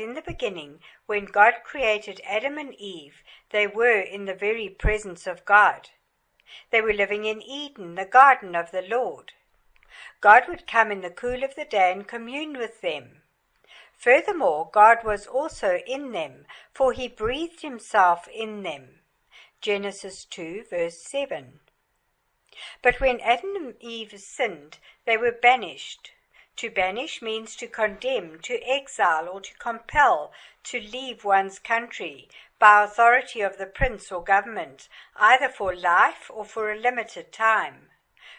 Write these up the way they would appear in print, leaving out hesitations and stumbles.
In the beginning, when God created Adam and Eve, they were in the very presence of God. They were living in Eden, the garden of the Lord. God would come in the cool of the day and commune with them. Furthermore, God was also in them, for he breathed himself in them. Genesis 2, verse 7. But when Adam and Eve sinned, they were banished. To banish means to condemn, to exile, or to compel to leave one's country by authority of the prince or government, either for life or for a limited time,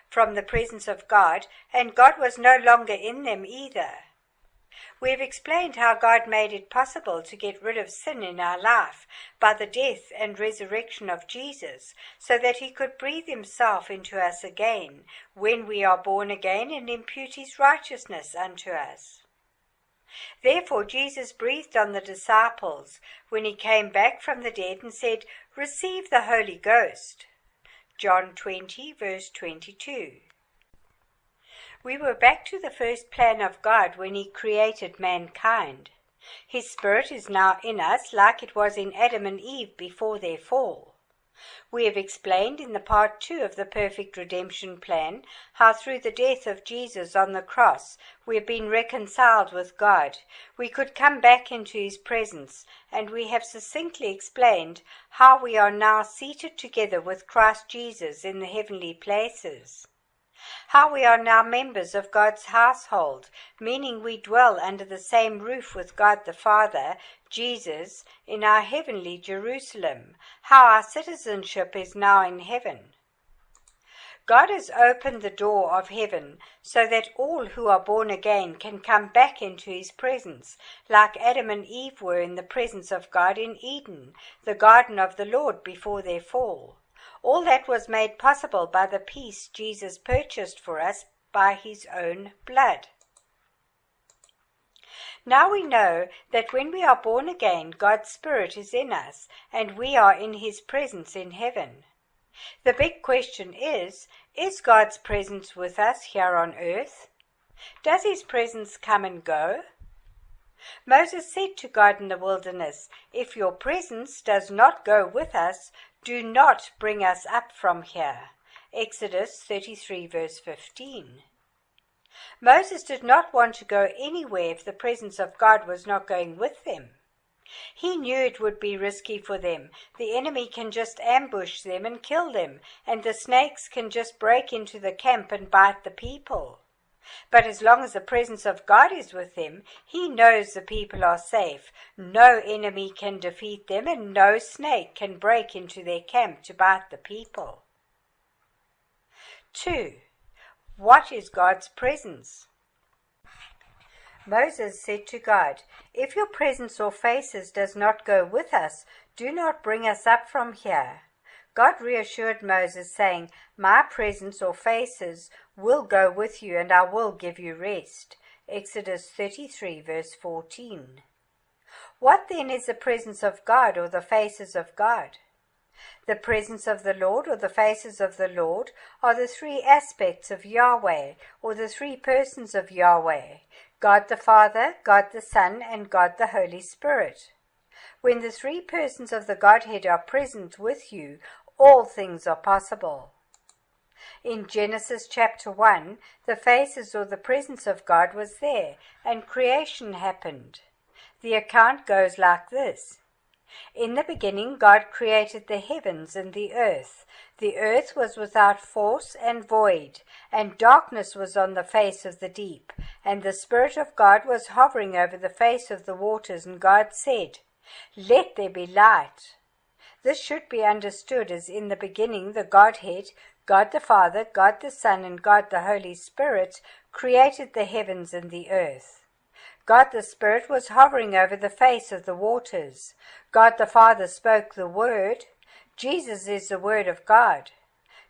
from the presence of God, and God was no longer in them either. We have explained how God made it possible to get rid of sin in our life by the death and resurrection of Jesus, so that he could breathe himself into us again when we are born again and impute his righteousness unto us. Therefore Jesus breathed on the disciples when he came back from the dead and said, "Receive the Holy Ghost." John 20, verse 22. We were back to the first plan of God when he created mankind. His Spirit is now in us like it was in Adam and Eve before their fall. We have explained in the part 2 of the perfect redemption plan how through the death of Jesus on the cross we have been reconciled with God. We could come back into his presence, and we have succinctly explained how we are now seated together with Christ Jesus in the heavenly places. How we are now members of God's household, meaning we dwell under the same roof with God the Father, Jesus, in our heavenly Jerusalem. How our citizenship is now in heaven. God has opened the door of heaven so that all who are born again can come back into his presence, like Adam and Eve were in the presence of God in Eden, the garden of the Lord before their fall. All that was made possible by the peace Jesus purchased for us by his own blood. Now we know that when we are born again, God's Spirit is in us, and we are in his presence in heaven. The big question is God's presence with us here on earth? Does his presence come and go? Moses said to God in the wilderness, "If your presence does not go with us, do not bring us up from here." Exodus 33 verse 15. Moses did not want to go anywhere if the presence of God was not going with them. He knew it would be risky for them. The enemy can just ambush them and kill them, and the snakes can just break into the camp and bite the people. But as long as the presence of God is with them, he knows the people are safe. No enemy can defeat them, and no snake can break into their camp to bite the people. 2. What is God's presence? Moses said to God, "If your presence or faces does not go with us, do not bring us up from here." God reassured Moses, saying, "My presence or faces will go with you, and I will give you rest." Exodus 33 verse 14. What then is the presence of God or the faces of God? The presence of the Lord or the faces of the Lord are the three aspects of Yahweh, or the three persons of Yahweh: God the Father, God the Son, and God the Holy Spirit. When the three persons of the Godhead are present with you, all things are possible. In Genesis chapter 1, the faces or the presence of God was there, and creation happened. The account goes like this. In the beginning, God created the heavens and the earth. The earth was without force and void, and darkness was on the face of the deep, and the Spirit of God was hovering over the face of the waters, and God said, "Let there be light." This should be understood as in the beginning the Godhead, God the Father, God the Son, and God the Holy Spirit created the heavens and the earth. God the Spirit was hovering over the face of the waters. God the Father spoke the Word. Jesus is the Word of God.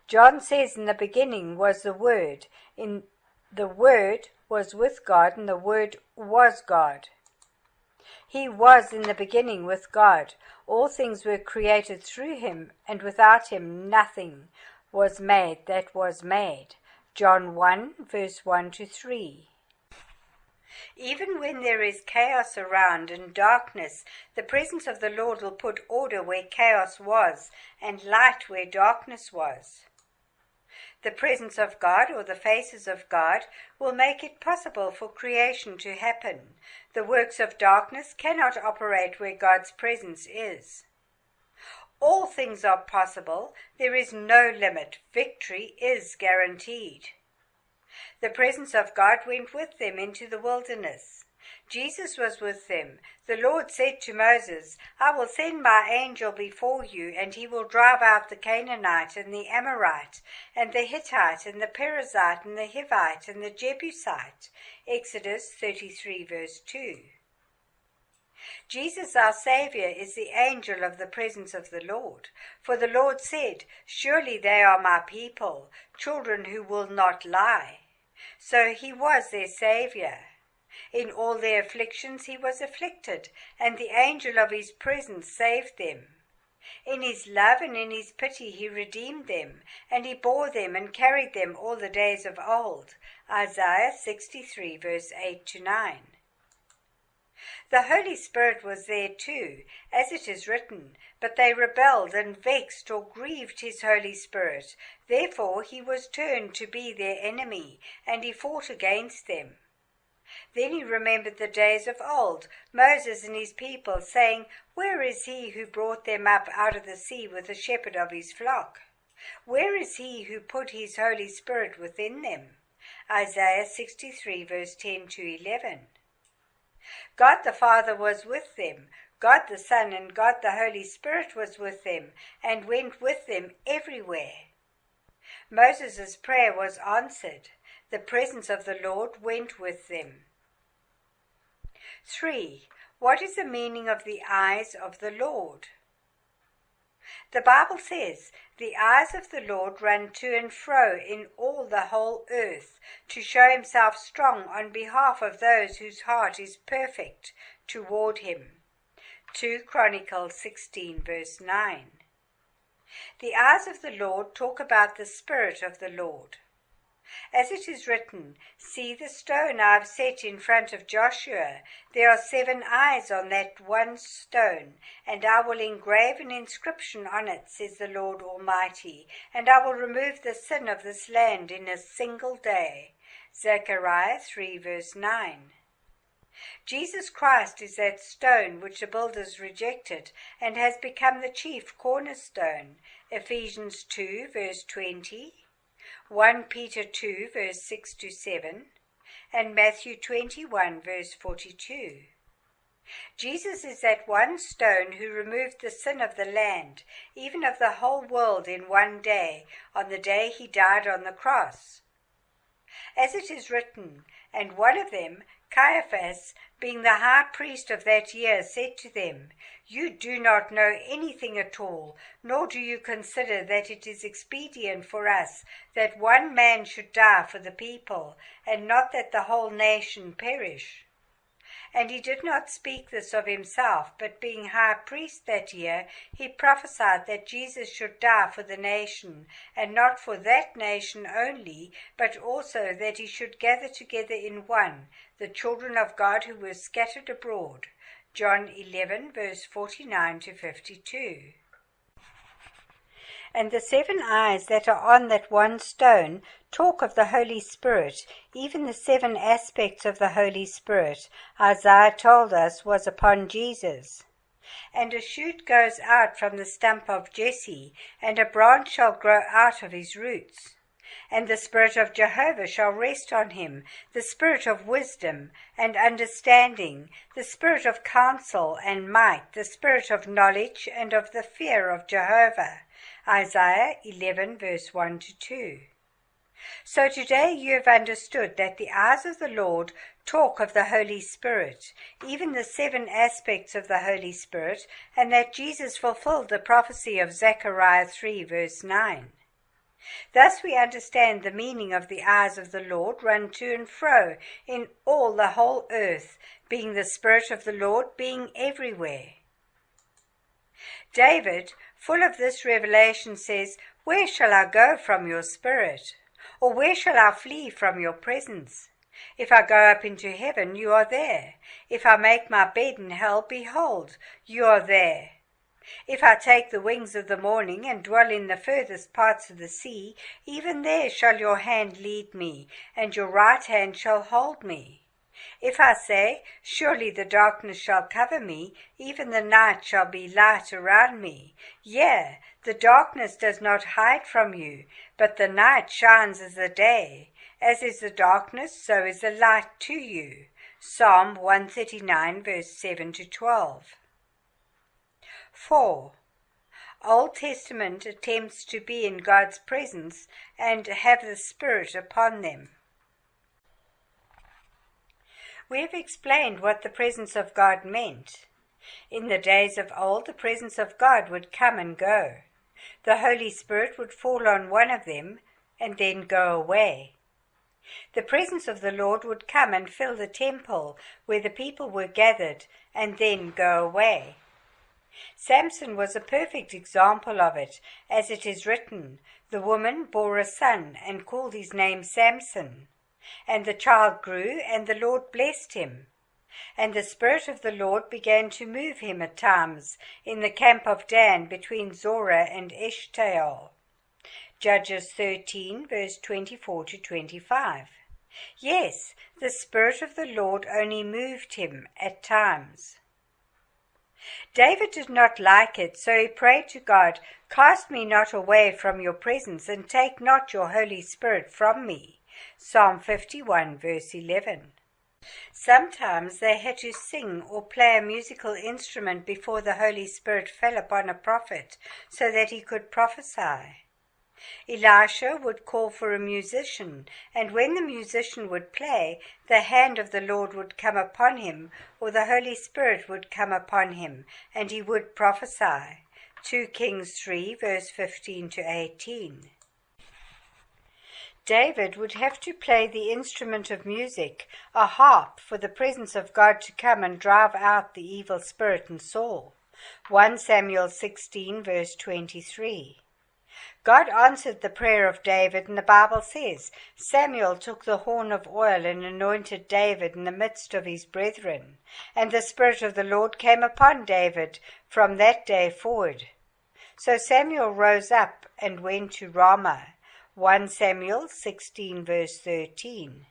John says, "In the beginning was the Word. The Word was with God, and the Word was God." He was in the beginning with God. All things were created through him, and without him nothing was made that was made. John 1, verse 1 to 3. Even when there is chaos around and darkness, the presence of the Lord will put order where chaos was and light where darkness was. The presence of God, or the faces of God, will make it possible for creation to happen. The works of darkness cannot operate where God's presence is. All things are possible. There is no limit. Victory is guaranteed. The presence of God went with them into the wilderness. Jesus was with them. The Lord said to Moses, I will send my angel before you, and he will drive out the Canaanite and the Amorite and the Hittite and the Perizzite and the Hivite and the Jebusite. Exodus 33 verse 2. Jesus, our Saviour, is the angel of the presence of the Lord. For the Lord said, Surely they are my people, children who will not lie. So he was their Saviour. In all their afflictions he was afflicted, and the angel of his presence saved them. In his love and in his pity he redeemed them, and he bore them and carried them all the days of old. Isaiah 63 verse 8 to 9. The Holy Spirit was there too, as it is written, but they rebelled and vexed or grieved his Holy Spirit. Therefore he was turned to be their enemy, and he fought against them. Then he remembered the days of old, Moses and his people, saying, Where is he who brought them up out of the sea with the shepherd of his flock? Where is he who put his Holy Spirit within them? Isaiah 63 verse 10 to 11. God the Father was with them, God the Son and God the Holy Spirit was with them, and went with them everywhere. Moses' prayer was answered. The presence of the Lord went with them. 3. What is the meaning of the eyes of the Lord? The Bible says, The eyes of the Lord run to and fro in all the whole earth, to show himself strong on behalf of those whose heart is perfect toward him. 2 Chronicles 16 verse 9. The eyes of the Lord talk about the Spirit of the Lord. As it is written, See the stone I have set in front of Joshua. There are 7 eyes on that one stone, and I will engrave an inscription on it, says the Lord Almighty, and I will remove the sin of this land in a single day. Zechariah 3 verse 9. Jesus Christ is that stone which the builders rejected and has become the chief cornerstone. Ephesians 2 verse 20. 1 Peter 2 verse 6 to 7, and Matthew 21 verse 42. Jesus is that one stone who removed the sin of the land, even of the whole world, in one day, on the day he died on the cross. As it is written, And one of them, Caiaphas, being the high priest of that year, said to them, You do not know anything at all, nor do you consider that it is expedient for us that one man should die for the people, and not that the whole nation perish. And he did not speak this of himself, but being high priest that year, he prophesied that Jesus should die for the nation, and not for that nation only, but also that he should gather together in one the children of God who were scattered abroad. John 11 verse 49 to 52. And the 7 eyes that are on that one stone talk of the Holy Spirit, even the 7 aspects of the Holy Spirit Isaiah told us was upon Jesus. And a shoot goes out from the stump of Jesse, and a branch shall grow out of his roots. And the Spirit of Jehovah shall rest on him, the Spirit of wisdom and understanding, the Spirit of counsel and might, the Spirit of knowledge and of the fear of Jehovah. Isaiah 11 verse 1 to 2. So today you have understood that the eyes of the Lord talk of the Holy Spirit, even the 7 aspects of the Holy Spirit, and that Jesus fulfilled the prophecy of Zechariah 3 verse 9. Thus we understand the meaning of the eyes of the Lord run to and fro in all the whole earth, being the Spirit of the Lord being everywhere. David, full of this revelation, says, Where shall I go from your Spirit? Or where shall I flee from your presence? If I go up into heaven, you are there. If I make my bed in hell, behold, you are there. If I take the wings of the morning and dwell in the furthest parts of the sea, even there shall your hand lead me, and your right hand shall hold me. If I say, surely the darkness shall cover me, even the night shall be light around me. Yea, the darkness does not hide from you, but the night shines as the day. As is the darkness, so is the light to you. Psalm 139, verse 7 to 12. 4. Old Testament attempts to be in God's presence and have the Spirit upon them. We have explained what the presence of God meant. In the days of old, the presence of God would come and go. The Holy Spirit would fall on one of them and then go away. The presence of the Lord would come and fill the temple where the people were gathered and then go away. Samson was a perfect example of it, as it is written, "The woman bore a son and called his name Samson. And the child grew, and the Lord blessed him. And the Spirit of the Lord began to move him at times in the camp of Dan between Zorah and Eshtaol." Judges 13, verse 24 to 25. Yes, the Spirit of the Lord only moved him at times. David did not like it, so he prayed to God, "Cast me not away from your presence, and take not your Holy Spirit from me." Psalm 51, verse 11. Sometimes they had to sing or play a musical instrument before the Holy Spirit fell upon a prophet, so that he could prophesy. Elisha would call for a musician, and when the musician would play, the hand of the Lord would come upon him, or the Holy Spirit would come upon him, and he would prophesy. 2 Kings 3, verse 15 to 18. David would have to play the instrument of music, a harp, for the presence of God to come and drive out the evil spirit in Saul. 1 Samuel 16, verse 23. God answered the prayer of David, and the Bible says, "Samuel took the horn of oil and anointed David in the midst of his brethren. And the Spirit of the Lord came upon David from that day forward." So Samuel rose up and went to Ramah. 1 Samuel 16, verse 13.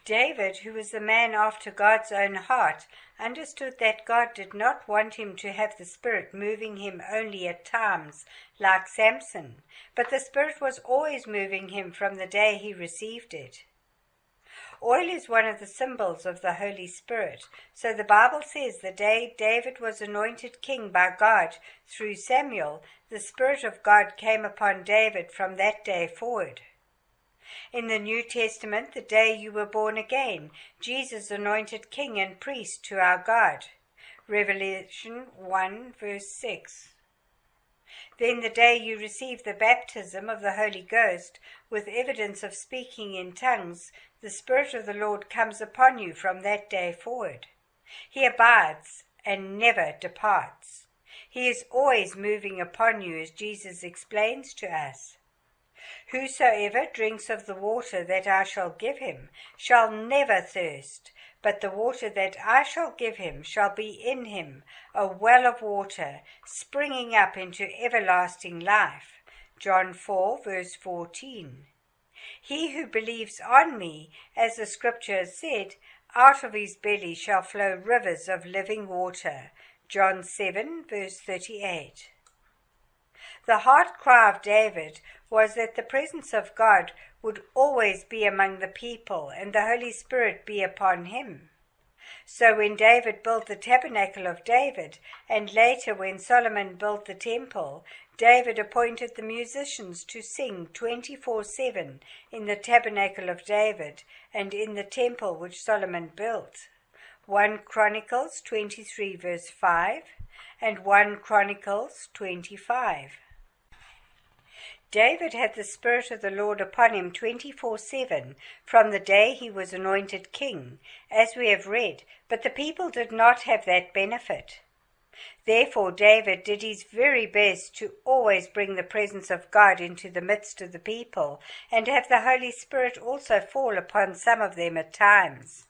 David, who was a man after God's own heart, understood that God did not want him to have the Spirit moving him only at times, like Samson, but the Spirit was always moving him from the day he received it. Oil is one of the symbols of the Holy Spirit, so the Bible says the day David was anointed king by God through Samuel, the Spirit of God came upon David from that day forward. In the New Testament, the day you were born again, Jesus anointed king and priest to our God. Revelation 1, verse 6. Then the day you received the baptism of the Holy Ghost, with evidence of speaking in tongues, the Spirit of the Lord comes upon you from that day forward. He abides and never departs. He is always moving upon you, as Jesus explains to us. "Whosoever drinks of the water that I shall give him shall never thirst, but the water that I shall give him shall be in him a well of water, springing up into everlasting life." John 4, verse 14. "He who believes on me, as the scripture has said, out of his belly shall flow rivers of living water." John 7, verse 38. The heart cry of David was that the presence of God would always be among the people and the Holy Spirit be upon him. So when David built the tabernacle of David, and later when Solomon built the temple, David appointed the musicians to sing 24/7 in the tabernacle of David and in the temple which Solomon built. 1 Chronicles 23, verse 5 and 1 Chronicles 25. David had the Spirit of the Lord upon him 24/7 from the day he was anointed king, as we have read, but the people did not have that benefit. Therefore David did his very best to always bring the presence of God into the midst of the people, and have the Holy Spirit also fall upon some of them at times.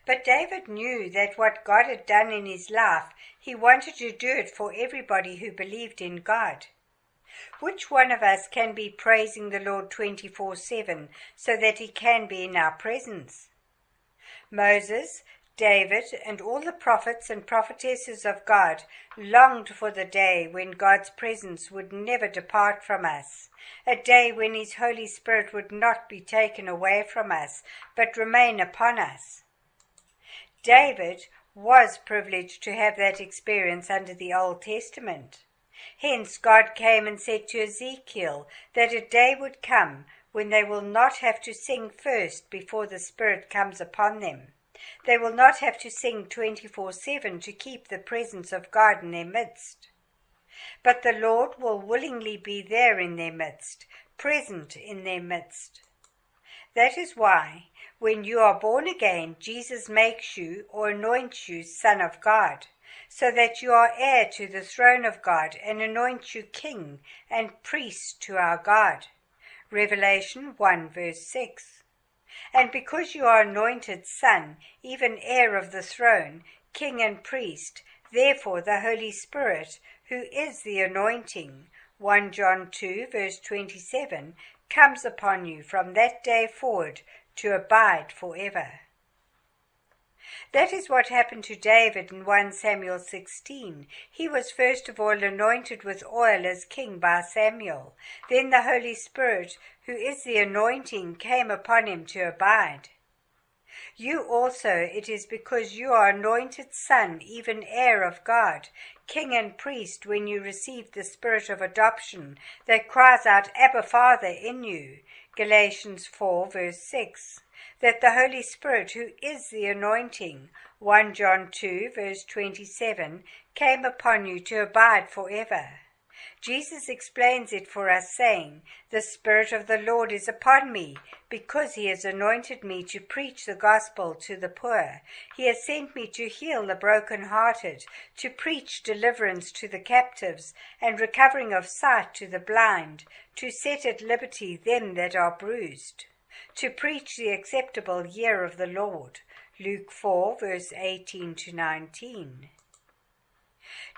But David knew that what God had done in his life, he wanted to do it for everybody who believed in God. Which one of us can be praising the Lord 24/7 so that he can be in our presence? Moses, David, and all the prophets and prophetesses of God longed for the day when God's presence would never depart from us, a day when his Holy Spirit would not be taken away from us, but remain upon us. David was privileged to have that experience under the Old Testament. Hence God came and said to Ezekiel that a day would come when they will not have to sing first before the Spirit comes upon them. They will not have to sing 24/7 to keep the presence of God in their midst. But the Lord will willingly be there in their midst, present in their midst. That is why, when you are born again, Jesus makes you or anoints you Son of God, so that you are heir to the throne of God, and anoints you king and priest to our God. Revelation 1 verse 6. And because you are anointed son, even heir of the throne, king and priest, therefore the Holy Spirit, who is the anointing, 1 John 2 verse 27, comes upon you from that day forward to abide forever. That is what happened to David in 1 Samuel 16. He was first of all anointed with oil as king by Samuel. Then the Holy Spirit, who is the anointing, came upon him to abide. You also, it is because you are anointed son, even heir of God, king and priest, when you receive the Spirit of adoption that cries out, Abba, Father, in you, Galatians 4 verse 6, that the Holy Spirit, who is the anointing, 1 John 2 verse 27, came upon you to abide forever. Jesus explains it for us, saying, The Spirit of the Lord is upon me, because he has anointed me to preach the gospel to the poor. He has sent me to heal the brokenhearted, to preach deliverance to the captives, and recovering of sight to the blind, to set at liberty them that are bruised, to preach the acceptable year of the Lord. Luke 4 verse 18 to 19.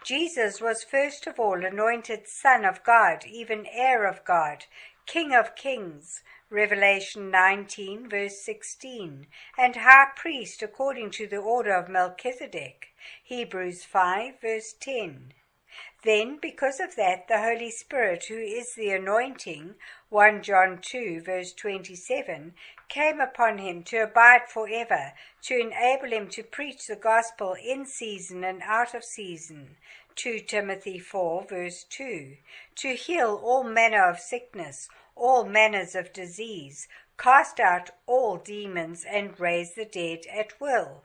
Jesus was first of all anointed Son of God, even heir of God, King of kings, Revelation 19 verse 16, and high priest according to the order of Melchizedek, Hebrews 5 verse 10. Then, because of that, the Holy Spirit, who is the anointing, 1 John 2 verse 27, came upon him to abide forever, to enable him to preach the gospel in season and out of season, 2 Timothy 4 verse 2, to heal all manner of sickness, all manners of disease, cast out all demons, and raise the dead at will.